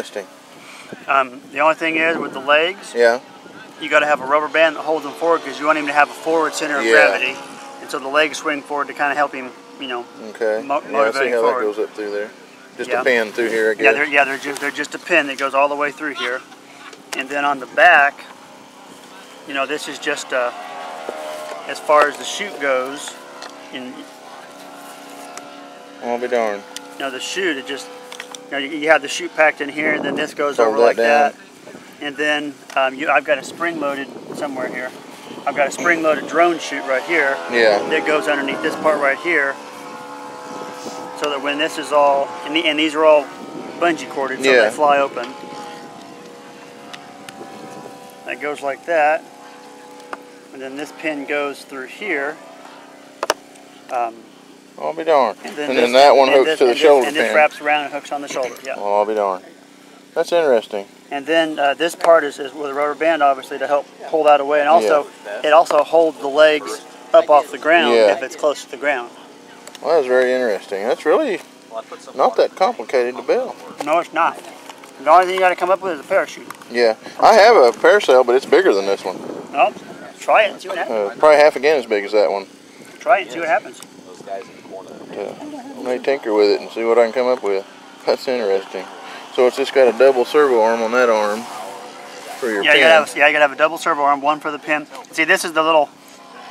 Interesting. The only thing is with the legs, Yeah. you got to have a rubber band that holds them forward because you want him to have a forward center of gravity, and so the legs swing forward to kind of help him, you know, okay. motivate see how forward. that goes up through there. Just a pin through here, I guess. Yeah, they're just a pin that goes all the way through here, and then on the back, you know, this is just as far as the chute goes. I'll be darned. You know, the chute, it just, you know, you have the chute packed in here, and then this goes Hold over that like down. that, and then I've got a spring-loaded somewhere here. I've got a spring-loaded drone chute right here. Yeah. That goes underneath this part right here, so that when this is all, and these are all bungee corded, so they fly open. That goes like that, and then this pin goes through here. I'll be darned. And then that one hooks to the shoulder and pin. this wraps around and hooks on the shoulder. Yeah. Oh, I'll be darned. That's interesting. And then this part is with a rubber band, obviously, to help pull that away, and also it also holds the legs up off the ground if it's close to the ground. Well, that's very interesting. That's really not that complicated to build. No, it's not. The only thing you got to come up with is a parachute. Yeah, I have a parasail, but it's bigger than this one. Well, try it and see what happens. Probably half again as big as that one. Try it and see what happens. May tinker with it and see what I can come up with. That's interesting. So it's just got a double servo arm on that arm for your pin. You gotta have a double servo arm, one for the pin. See, this is the little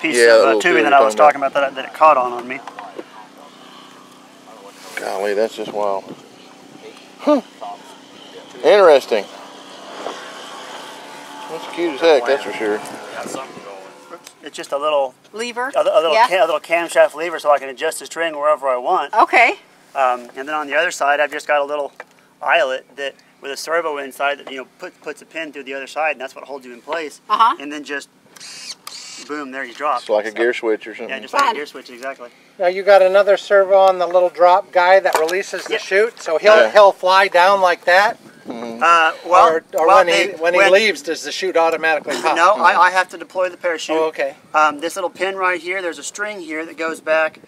piece of tubing that I was talking about that it caught on me. Golly, that's just wild. Huh. Interesting. That's cute as heck, that's for sure. It's just a little lever, a little camshaft lever, so I can adjust the string wherever I want. Okay. And then on the other side, I've just got a little eyelet that with a servo inside that puts a pin through the other side, and that's what holds you in place. And then just boom, there you drop. It's like a gear switch or something. Yeah, just like a gear switch, exactly. Now you got another servo on the little drop guy that releases the chute, so he'll fly down like that. When he leaves, does the chute automatically pop? No, I have to deploy the parachute. Oh, okay. This little pin right here, there's a string here that goes back,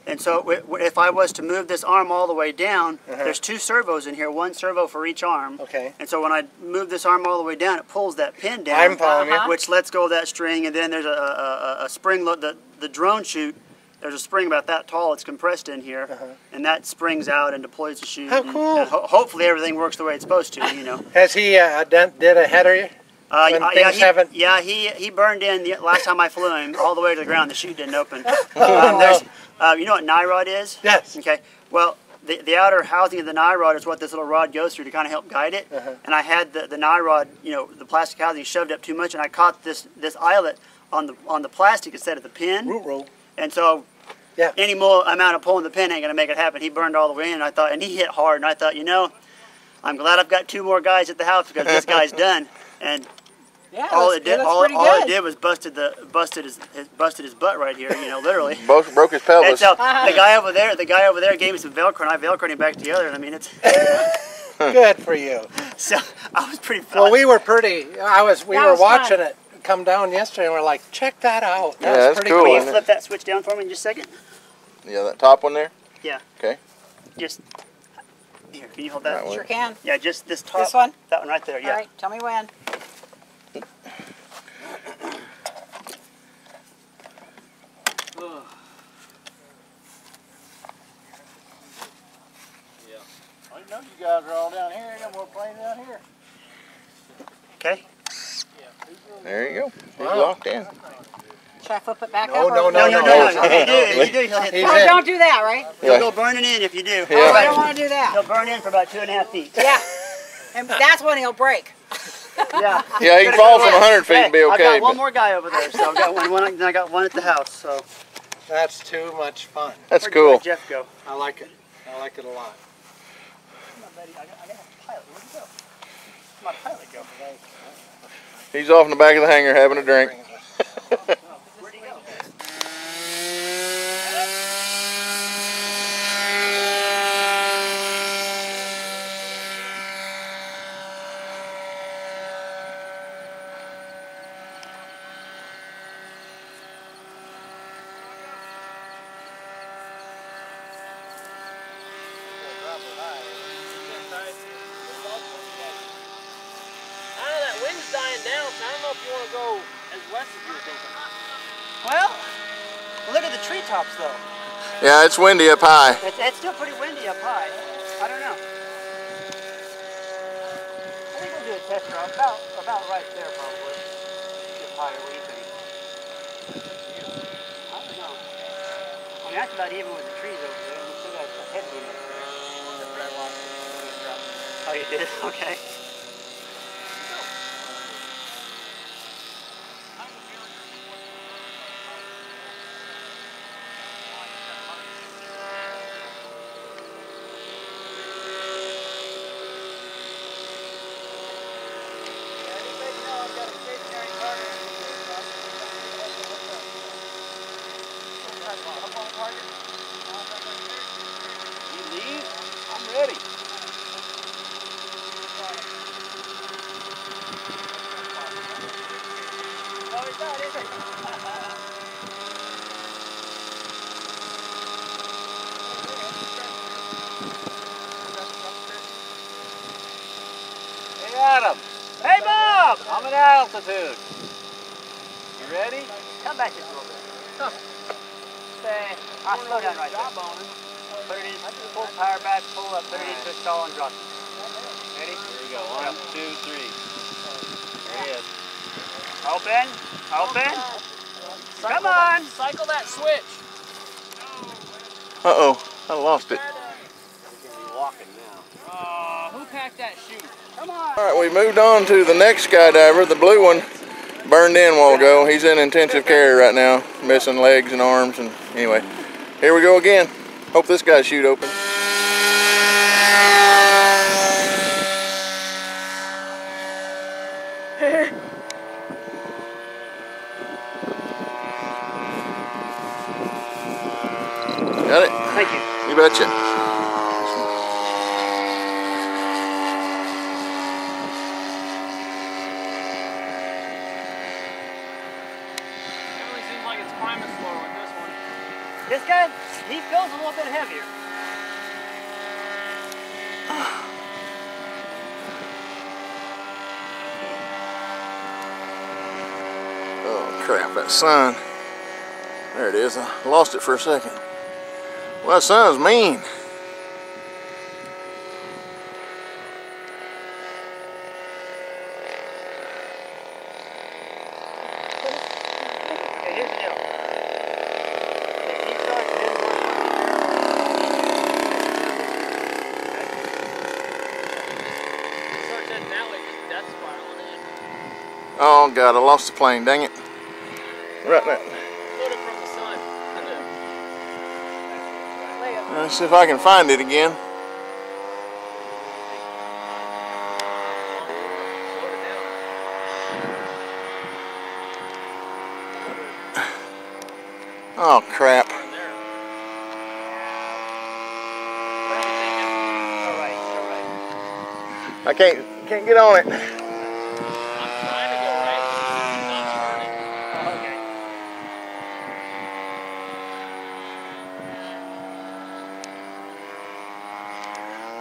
and so if I was to move this arm all the way down, there's two servos in here, one servo for each arm. Okay. And so when I move this arm all the way down, it pulls that pin down. I'm following you. Which lets go of that string, and then there's a spring. The drone chute. There's a spring about that tall. It's compressed in here, and that springs out and deploys the chute. How cool! And hopefully everything works the way it's supposed to. You know. Has he did a header? He burned in the last time I flew him all the way to the ground. The chute didn't open. You know what nyrod is? Yes. Okay. Well, the outer housing of the nyrod is what this little rod goes through to kind of help guide it. And I had the nyrod, you know, the plastic housing shoved up too much, and I caught this eyelet on the plastic instead of the pin. Root roll. And so, any more amount of pulling the pin ain't gonna make it happen. He burned all the way in, and he hit hard. And I thought, you know, I'm glad I've got two more guys at the house because this guy's done. And all it did was busted his butt right here. You know, literally. Broke his pelvis. And so the guy over there gave me some Velcro, and I Velcroed him back together. And I mean, it's good for you. So I was pretty. Well, we were watching it come down yesterday, and we're like, check that out. That's pretty cool. Can you flip that switch down for me in just a second? Yeah, that top one there? Yeah. Okay. Just here, can you hold that? Sure can. Yeah, just this top. This one? That one right there, yeah. All right, tell me when. I know you guys are all down here, and we're playing down here. Okay. There you go. He's locked in. Should I flip it back No, up? no. If you do, he'll hit the Oh, don't do that, right? He'll go burning in if you do. Oh, I don't want to do that. He'll burn in for about 2.5 feet. Yeah. And that's when he'll break. Yeah. Yeah, he can fall from 100 feet and be okay. I've got one more guy over there, so I've got one I got one at the house. So that's too much fun. That's cool. Where'd Jeff go? I like it. I like it a lot. Come on, buddy. I got a pilot. Where'd he go? Where'd my pilot go? He's off in the back of the hangar having a drink. Where'd he go? Well, look at the treetops though. Yeah, it's windy up high. It's still pretty windy up high. I don't know. I think we'll do a test run about right there probably. Just higher, what do you think? I don't know. I mean, that's about even with the trees over there. We still got a headwind up there. Oh, you did? Okay. You leave? I'm ready. No, it's not, is it? Hey, Adam. Hey, Bob! I'm at altitude. You ready? Come back just a little bit. Say, I'll slow down right there. Put it in, pull the power back, pull up, put it into a stall and drop it. Ready? Here we go. 1, 2, 3. There he is. Open, open. Come on. Cycle that switch. Uh-oh, I lost it. He's going to be walking now. Who packed that chute? Come on. All right, we moved on to the next skydiver. The blue one burned in a while ago. He's in intensive care right now, missing legs and arms. And anyway, here we go again. Hope this guy's chute open. Got it? Thank you. You betcha. Definitely seems like it's climbing slower with this one. This guy, he feels a little bit heavier. Oh crap, that sun. There it is. I lost it for a second. Well, that sun's mean. Okay, here's the deal. If he starts doing Starts heading that way, just death spiraling in. Oh God, I lost the plane, dang it. Right now. Float it from the sun. Let's see if I can find it again. Float it down. Oh crap. There. all right, all right. I can't get on it. I'm trying to go right. It's not turning. Oh, okay.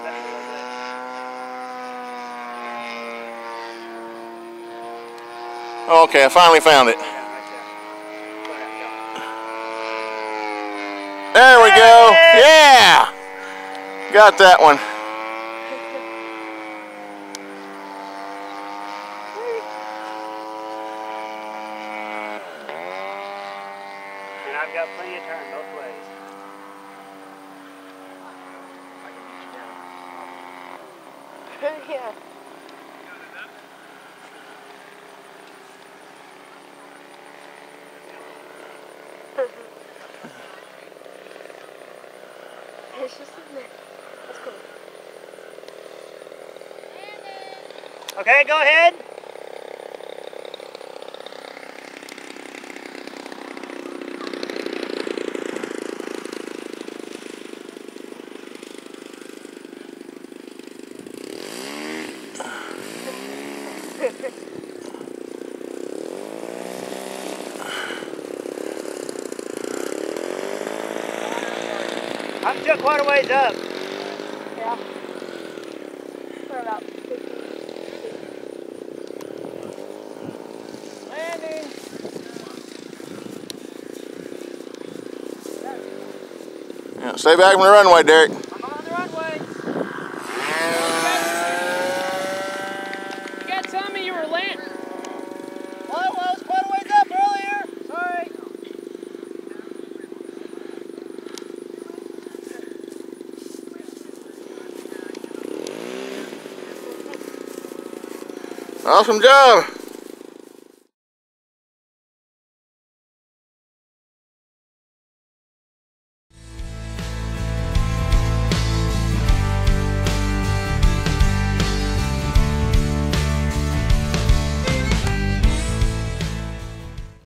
Better go with that. Okay, I finally found it. Yeah, right there. Go ahead, go. There we go. Yeah! Got that one. And I've got plenty of turn both ways. Yeah. It's just in there. That's cool. Okay, go ahead. I'm still quite a ways up. Yeah. We're about 50. Landing. Stay back from the runway, Derek. I'm on the runway. You gotta tell me you were landing. Well, I was quite a ways up earlier. Sorry. Awesome job.